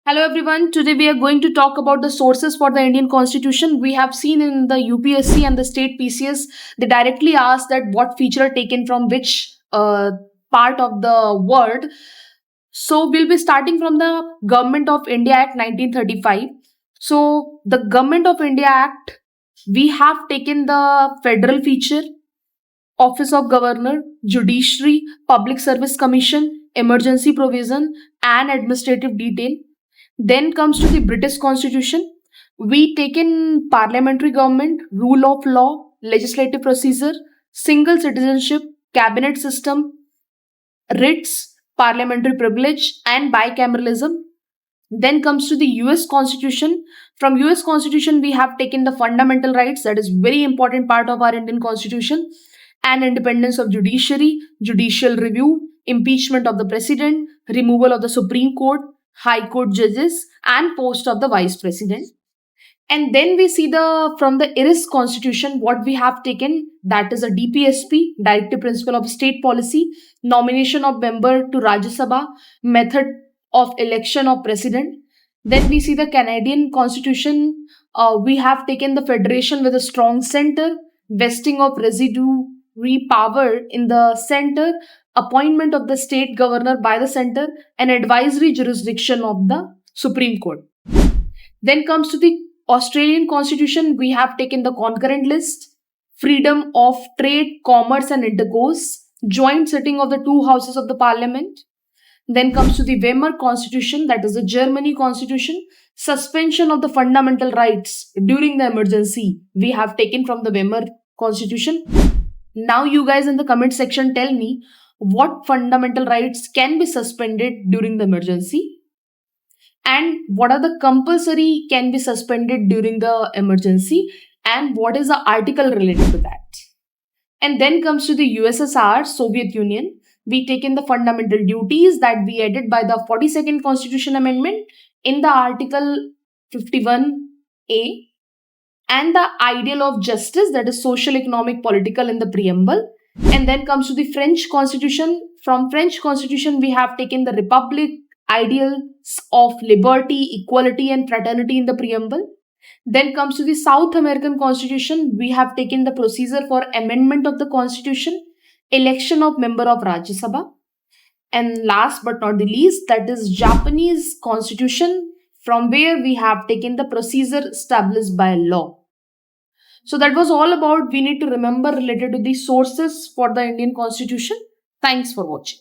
Hello everyone. Today we are going to talk about the sources for the Indian Constitution. We have seen in the UPSC and the state PCS, they directly ask that what feature are taken from which part of the word. So we'll be starting from the Government of India Act 1935. So the Government of India Act, we have taken the federal feature, Office of Governor, Judiciary, Public Service Commission, Emergency Provision, and Administrative Detail. Then comes to the British Constitution. We take in parliamentary government, rule of law, legislative procedure, single citizenship, cabinet system, writs, parliamentary privilege, and bicameralism. Then comes to the US Constitution. From US Constitution, we have taken the fundamental rights, that is very important part of our Indian Constitution, and independence of judiciary, judicial review, impeachment of the president, removal of the Supreme Court, High Court judges, and post of the Vice President. And then we see the from the IRIS Constitution, what we have taken, that is a DPSP, Directive Principle of State Policy, nomination of member to Rajya Sabha, method of election of president. Then we see the Canadian Constitution. We have taken the federation with a strong center, vesting of residuary power in the center, appointment of the state governor by the center, and advisory jurisdiction of the Supreme Court. Then comes to the Australian Constitution. We have taken the concurrent list, freedom of trade, commerce, and intercourse, joint sitting of the two houses of the parliament. Then comes to the Weimar Constitution, that is the Germany Constitution, suspension of the fundamental rights during the emergency. We have taken from the Weimar Constitution. Now, you guys in the comment section tell me what fundamental rights can be suspended during the emergency and what are the compulsory can be suspended during the emergency and what is the article related to that. And then comes to the USSR, Soviet Union. We take in the fundamental duties that we added by the 42nd Constitution Amendment in the Article 51A, and the ideal of justice, that is social, economic, political, in the preamble. And then comes to the French Constitution. From French Constitution, we have taken the republic, ideals of liberty, equality, and fraternity in the preamble. Then comes to the South American Constitution. We have taken the procedure for amendment of the Constitution, election of member of Rajya Sabha. And last but not the least, that is Japanese Constitution, from where we have taken the procedure established by law. So that was all about we need to remember related to the sources for the Indian Constitution. Thanks for watching.